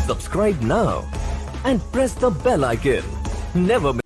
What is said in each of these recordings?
Subscribe now and press the bell icon. Never miss.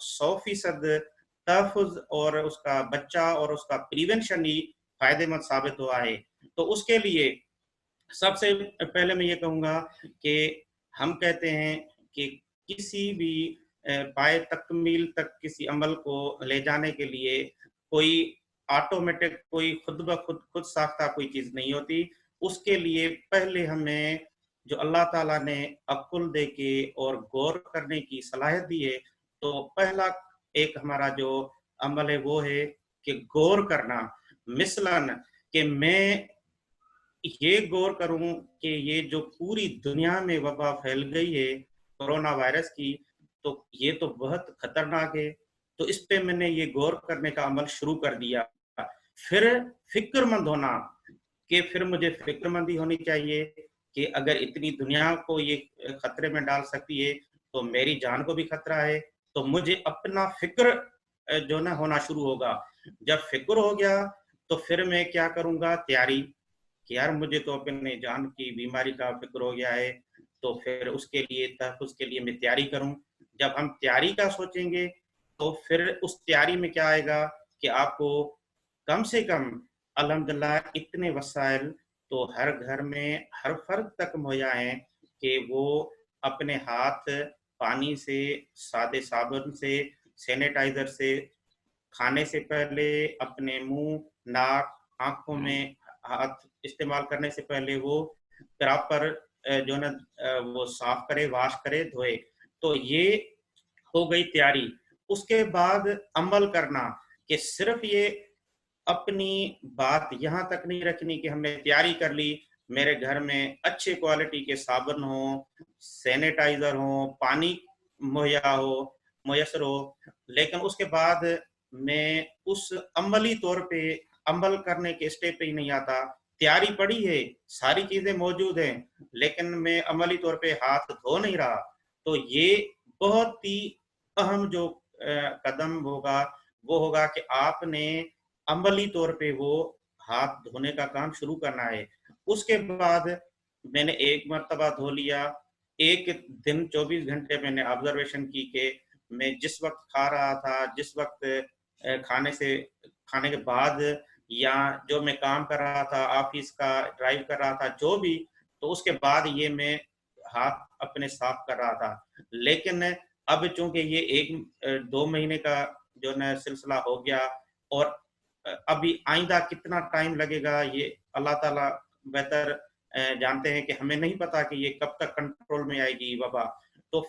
100% تحفظ اور اس کا بچہ اور اس کا پریونشن ہی فائدے مند ثابت ہوا ہے. تو اس کے لیے سب سے پہلے میں یہ کہوں گا کہ ہم کہتے ہیں کہ کسی بھی پائے تکمیل تک کسی عمل کو لے جانے کے لیے کوئی آٹومیٹک، کوئی خود ساختہ کوئی چیز نہیں ہوتی. اس کے لیے پہلے ہمیں جو اللہ تعالیٰ نے عقل دے کے اور غور کرنے کی صلاحیت دی ہے، تو پہلا ایک ہمارا جو عمل ہے وہ ہے کہ غور کرنا. مثلاً کہ میں یہ غور کروں کہ یہ جو پوری دنیا میں وبا پھیل گئی ہے کورونا وائرس کی، تو یہ تو بہت خطرناک ہے. تو اس پہ میں نے یہ غور کرنے کا عمل شروع کر دیا. پھر فکر مند ہونا، کہ پھر مجھے فکر مندی ہونی چاہیے کہ اگر اتنی دنیا کو یہ خطرے میں ڈال سکتی ہے تو میری جان کو بھی خطرہ ہے. تو مجھے اپنا فکر جو نہ ہونا شروع ہوگا. جب فکر ہو گیا تو پھر میں کیا کروں گا؟ تیاری، کہ یار مجھے تو اپنے جان کی بیماری کا فکر ہو گیا ہے، تو پھر اس کے لیے تحفظ کے لیے میں تیاری کروں. جب ہم تیاری کا سوچیں گے تو پھر اس تیاری میں کیا آئے گا کہ آپ کو کم سے کم الحمدللہ اتنے وسائل تو ہر گھر میں ہر فرد تک مہیا ہیں کہ وہ اپنے ہاتھ پانی سے، سادے صابن سے، سینیٹائزر سے، کھانے سے پہلے اپنے منہ، ناک، آنکھوں میں ہاتھ استعمال کرنے سے پہلے وہ پراپر جو نا وہ صاف کرے، واش کرے، دھوئے. تو یہ ہو گئی تیاری. اس کے بعد عمل کرنا، کہ صرف یہ اپنی بات یہاں تک نہیں رکھنی کہ ہم نے تیاری کر لی، میرے گھر میں اچھے کوالٹی کے صابن ہوں، سینیٹائزر ہوں، پانی مہیا ہو، میسر ہو، لیکن اس کے بعد میں اس عملی طور پہ عمل کرنے کے اسٹیپ پہ ہی نہیں آتا. تیاری پڑی ہے، ساری چیزیں موجود ہیں، لیکن میں عملی طور پہ ہاتھ دھو نہیں رہا. تو یہ بہت ہی اہم جو قدم ہوگا وہ ہوگا کہ آپ نے عملی طور پہ وہ ہاتھ دھونے کا کام شروع کرنا ہے. اس کے بعد میں نے ایک مرتبہ دھو لیا، ایک دن 24 گھنٹے میں نے آبزرویشن کی کہ میں جس وقت کھا رہا تھا، جس وقت کھانے کے بعد، یا جو میں کام کر رہا تھا، آفس کا ڈرائیو کر رہا تھا، جو بھی، تو اس کے بعد یہ میں ہاتھ اپنے صاف کر رہا تھا. لیکن اب چونکہ یہ 1-2 مہینے کا جو نا سلسلہ ہو گیا، اور ابھی آئندہ کتنا ٹائم لگے گا یہ اللہ تعالیٰ بہتر جانتے ہیں، کہ ہمیں نہیں پتا کہ یہ کب تک کنٹرول میں آئے گی وبا. تو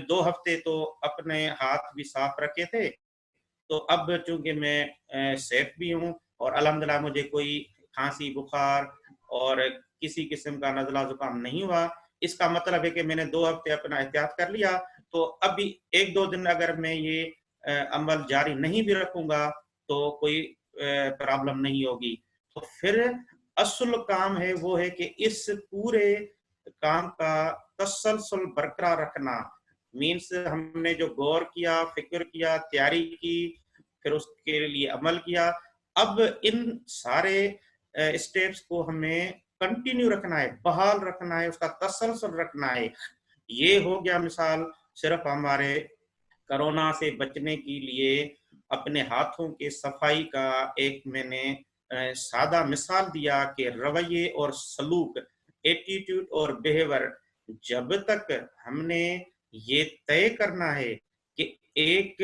2 ہفتے تو اپنے ہاتھ بھی صاف رکھے تھے. تو اب چونکہ میں سیف بھی ہوں اور الحمدللہ مجھے کوئی کھانسی، بخار اور کسی قسم کا نزلہ زکام نہیں ہوا. اس کا مطلب ہے کہ میں نے 2 ہفتے اپنا احتیاط کر لیا. تو اب بھی 1-2 دن اگر میں یہ عمل جاری نہیں بھی رکھوں گا تو کوئی پرابلم نہیں ہوگی. تو پھر اصل کام ہے وہ ہے کہ اس پورے کام کا تسلسل برقرار رکھنا. مینس ہم نے جو غور کیا، فکر کیا، تیاری کی، پھر اس کے لیے عمل کیا، اب ان سارے اسٹیپس کو ہمیں کنٹینیو رکھنا ہے، بحال رکھنا ہے، اس کا تسلسل رکھنا ہے. یہ ہو گیا مثال صرف ہمارے کرونا سے بچنے کے لیے اپنے ہاتھوں کے صفائی کا ایک میں نے سادہ مثال دیا کہ رویے اور سلوک، ایٹیٹیوڈ اور بیہیور، جب تک ہم نے یہ طے کرنا ہے کہ ایک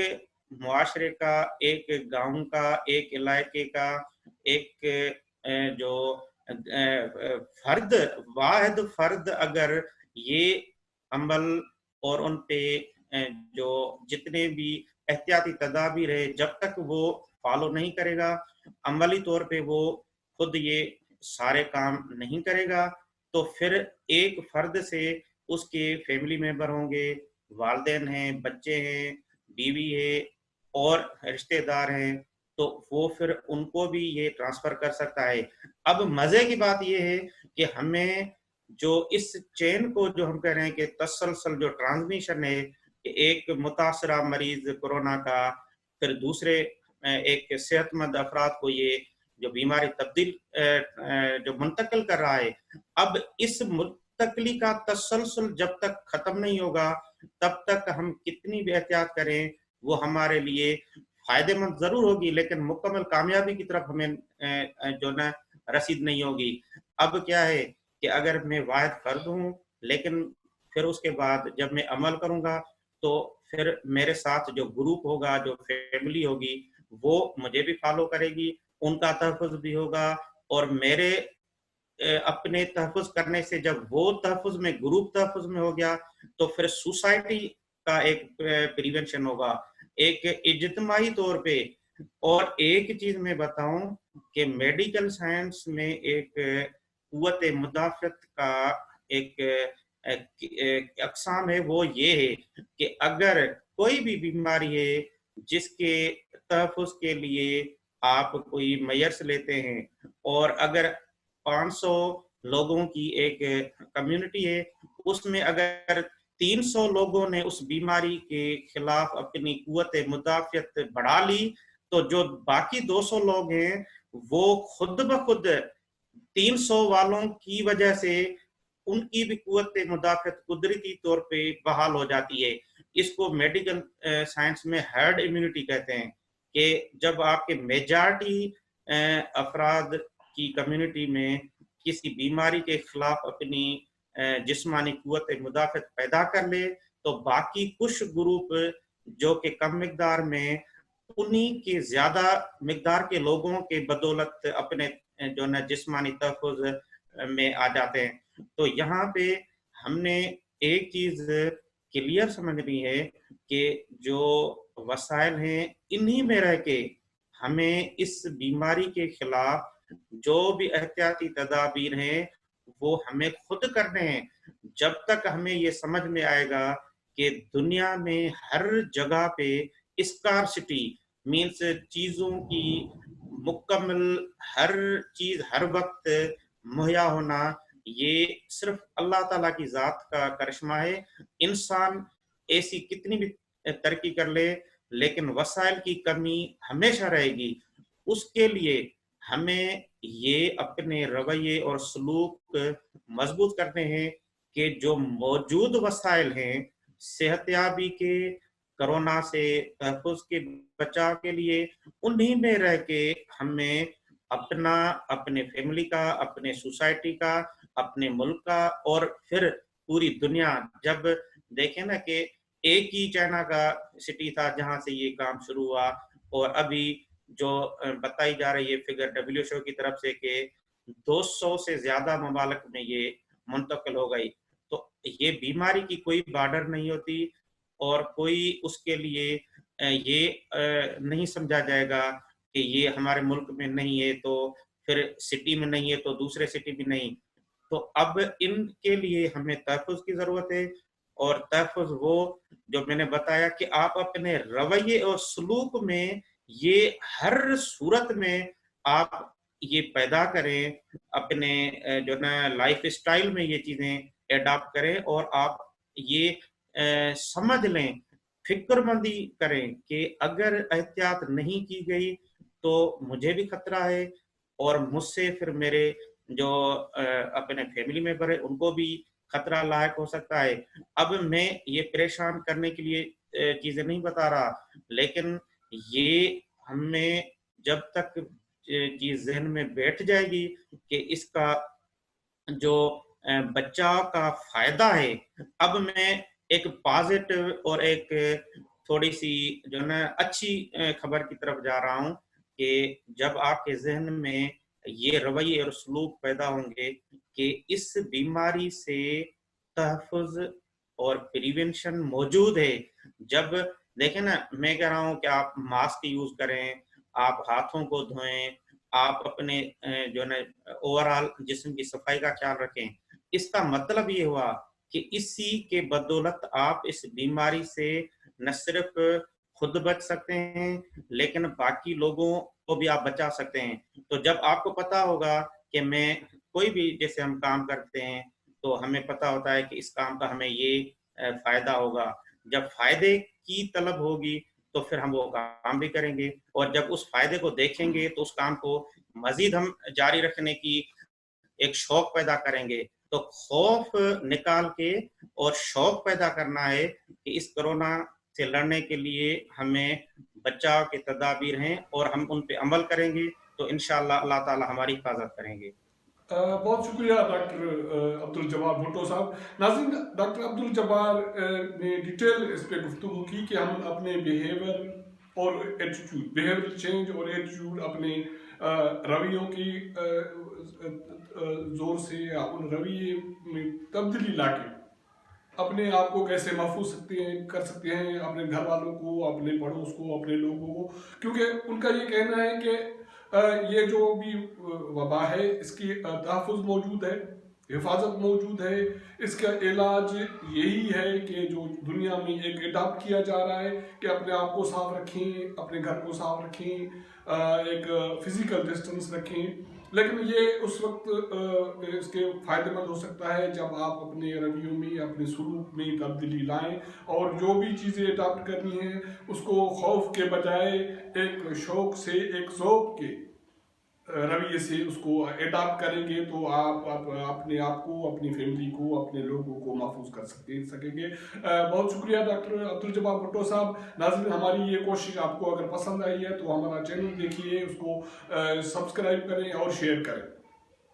معاشرے کا، ایک گاؤں کا، ایک علاقے کا، ایک جو واحد فرد اگر یہ عمل اور ان پہ جو جتنے بھی احتیاطی تدابیر ہے جب تک وہ فالو نہیں کرے گا، عملی طور پہ وہ خود یہ سارے کام نہیں کرے گا، تو پھر ایک فرد سے اس کے فیملی ممبر ہوں گے، والدین ہیں، بچے ہیں، بیوی ہے اور رشتہ دار ہیں، تو وہ پھر ان کو بھی یہ ٹرانسفر کر سکتا ہے. اب مزے کی بات یہ ہے کہ ہمیں جو اس چین کو جو ہم کہہ رہے ہیں کہ تسلسل جو ٹرانسمیشن ہے، کہ ایک متاثرہ مریض کورونا کا پھر دوسرے ایک صحت مند افراد کو یہ جو بیماری جو منتقل کر رہا ہے، اب اس منتقلی کا تسلسل جب تک ختم نہیں ہوگا تب تک ہم کتنی بھی احتیاط کریں وہ ہمارے لیے فائدے مند ضرور ہوگی، لیکن مکمل کامیابی کی طرف ہمیں جو نا رسید نہیں ہوگی۔ اب کیا ہے کہ اگر میں واحد فرد ہوں، لیکن پھر اس کے بعد جب میں عمل کروں گا تو پھر میرے ساتھ جو گروپ ہوگا، جو فیملی ہوگی، وہ مجھے بھی فالو کرے گی، ان کا تحفظ بھی ہوگا، اور میرے اپنے تحفظ کرنے سے جب وہ تحفظ میں گروپ تحفظ میں ہو گیا تو پھر سوسائٹی کا ایک پریونشن ہوگا، ایک اجتماعی طور پہ۔ اور ایک چیز میں بتاؤں کہ میڈیکل سائنس میں ایک قوت مدافعت کا ایک اقسام ہے، وہ یہ ہے کہ اگر کوئی بھی بیماری ہے جس کے تحفظ کے لیے آپ کوئی میئرس لیتے ہیں، اور اگر 500 لوگوں کی ایک کمیونٹی ہے، اس میں اگر 300 لوگوں نے اس بیماری کے خلاف اپنی قوت مدافعت بڑھا لی تو جو باقی 200 لوگ ہیں وہ خود بخود 300 والوں کی وجہ سے ان کی بھی قوت مدافعت قدرتی طور پہ بحال ہو جاتی ہے۔ اس کو میڈیکل سائنس میں ہرڈ امیونٹی کہتے ہیں، کہ جب آپ کے میجارٹی افراد کی کمیونٹی میں کسی بیماری کے خلاف اپنی جسمانی قوت مدافعت پیدا کر لے تو باقی کچھ گروپ جو کہ کم مقدار میں انہی کے زیادہ مقدار کے لوگوں کے بدولت اپنے جو نا جسمانی تحفظ میں آ جاتے ہیں۔ تو یہاں پہ ہم نے ایک چیز کلیئر سمجھنی ہے کہ جو وسائل ہیں انہی میں رہ کے ہمیں اس بیماری کے خلاف جو بھی احتیاطی تدابیر ہیں وہ ہمیں خود کرنے ہیں۔ جب تک ہمیں یہ سمجھ میں آئے گا کہ دنیا میں ہر جگہ پہ اسکارسٹی مینس چیزوں کی مکمل ہر چیز ہر وقت مہیا ہونا، یہ صرف اللہ تعالیٰ کی ذات کا کرشمہ ہے۔ انسان ایسی کتنی بھی ترقی کر لے لیکن وسائل کی کمی ہمیشہ رہے گی۔ اس کے لیے ہمیں یہ اپنے رویے اور سلوک مضبوط کرنے ہیں کہ جو موجود وسائل ہیں صحتیابی کے، کرونا سے تحفظ کے بچاؤ کے لیے، انہی میں رہ کے ہمیں اپنا، اپنے فیملی کا، اپنے سوسائٹی کا، اپنے ملک کا، اور پھر پوری دنیا۔ جب دیکھیں نا کہ ایک ہی چائنا کا سٹی تھا جہاں سے یہ کام شروع ہوا، اور ابھی جو بتائی جا رہی ہے فگر WHO کی طرف سے کہ 200 سے زیادہ ممالک میں یہ منتقل ہو گئی۔ تو یہ بیماری کی کوئی بارڈر نہیں ہوتی، اور کوئی اس کے لیے یہ نہیں سمجھا جائے گا کہ یہ ہمارے ملک میں نہیں ہے تو پھر سٹی میں نہیں ہے تو دوسرے سٹی میں نہیں۔ تو اب ان کے لیے ہمیں تحفظ کی ضرورت ہے، اور تحفظ وہ جو میں نے بتایا کہ آپ اپنے رویے اور سلوک میں یہ ہر صورت میں آپ یہ پیدا کریں، اپنے جو نا لائف اسٹائل میں یہ چیزیں ایڈاپٹ کریں، اور آپ یہ سمجھ لیں، فکر مندی کریں کہ اگر احتیاط نہیں کی گئی تو مجھے بھی خطرہ ہے، اور مجھ سے پھر میرے جو اپنے فیملی ممبر ہیں ان کو بھی خطرہ لاحق ہو سکتا ہے۔ اب میں یہ پریشان کرنے کے لیے چیزیں نہیں بتا رہا، لیکن یہ ہمیں جب تک چیز ذہن میں بیٹھ جائے گی کہ اس کا جو بچاؤ کا فائدہ ہے، اب میں ایک پازیٹو اور ایک تھوڑی سی جو نا اچھی خبر کی طرف جا رہا ہوں کہ جب آپ کے ذہن میں یہ رویے اور سلوک پیدا ہوں گے کہ اس بیماری سے تحفظ اور پریونشن موجود ہے۔ جب دیکھیں نا، میں کہہ رہا ہوں کہ آپ ماسک یوز کریں، آپ ہاتھوں کو دھوئیں، آپ اپنے جو نا اوورآل جسم کی صفائی کا خیال رکھیں۔ اس کا مطلب یہ ہوا کہ اسی کے بدولت آپ اس بیماری سے نہ صرف خود بچ سکتے ہیں لیکن باقی لوگوں کو بھی آپ بچا سکتے ہیں۔ تو جب آپ کو پتا ہوگا کہ میں کوئی بھی جیسے ہم کام کرتے ہیں تو ہمیں پتا ہوتا ہے کہ اس کام کا ہمیں یہ فائدہ ہوگا، جب فائدے کی طلب ہوگی تو پھر ہم وہ کام بھی کریں گے، اور جب اس فائدے کو دیکھیں گے تو اس کام کو مزید ہم جاری رکھنے کی ایک شوق پیدا کریں گے، تو خوف نکال کے اور شوق پیدا کرنا ہے کہ اس کرونا سے لڑنے کے لیے ہمیں بچاؤ کے تدابیر ہیں اور ہم ان پہ عمل کریں گے تو انشاءاللہ اللہ تعالی ہماری حفاظت کریں گے. بہت شکریہ ڈاکٹر عبد الجبار بھٹو صاحب. ناظرین، ڈاکٹر عبد الجبار نے ڈیٹیل اس پہ گفتگو کی کہ ہم اپنے بیہیویئر اور ایٹیٹیوڈ، بیہیویئر چینج اور ایٹیٹیوڈ، اپنے رویوں کی زور سے یا ان رویے میں تبدیلی لا کے اپنے آپ کو کیسے محفوظ کر سکتے ہیں، اپنے گھر والوں کو، اپنے پڑوس کو، اپنے لوگوں کو. کیونکہ ان کا یہ کہنا ہے کہ یہ جو بھی وبا ہے اس کی تحفظ موجود ہے، حفاظت موجود ہے. اس کا علاج یہی ہے کہ جو دنیا میں ایک اڈاپٹ کیا جا رہا ہے کہ اپنے آپ کو صاف رکھیں، اپنے گھر کو صاف رکھیں، ایک فزیکل ڈسٹنس رکھیں. لیکن یہ اس وقت اس کے فائدہ مند ہو سکتا ہے جب آپ اپنے رویوں میں، اپنے سلوک میں تبدیلی لائیں اور جو بھی چیزیں اڈاپٹ کرنی ہیں اس کو خوف کے بجائے ایک شوق سے، ایک ذوق کے رویے سے اس کو اڈاپٹ کریں گے تو آپ اپنے آپ کو، اپنی فیملی کو، اپنے لوگوں کو محفوظ کر سکیں گے. بہت شکریہ ڈاکٹر عبد الجبار بھٹو صاحب. ناظرین، ہماری یہ کوشش آپ کو اگر پسند آئی ہے تو ہمارا چینل دیکھیے، اس کو سبسکرائب کریں اور شیئر کریں.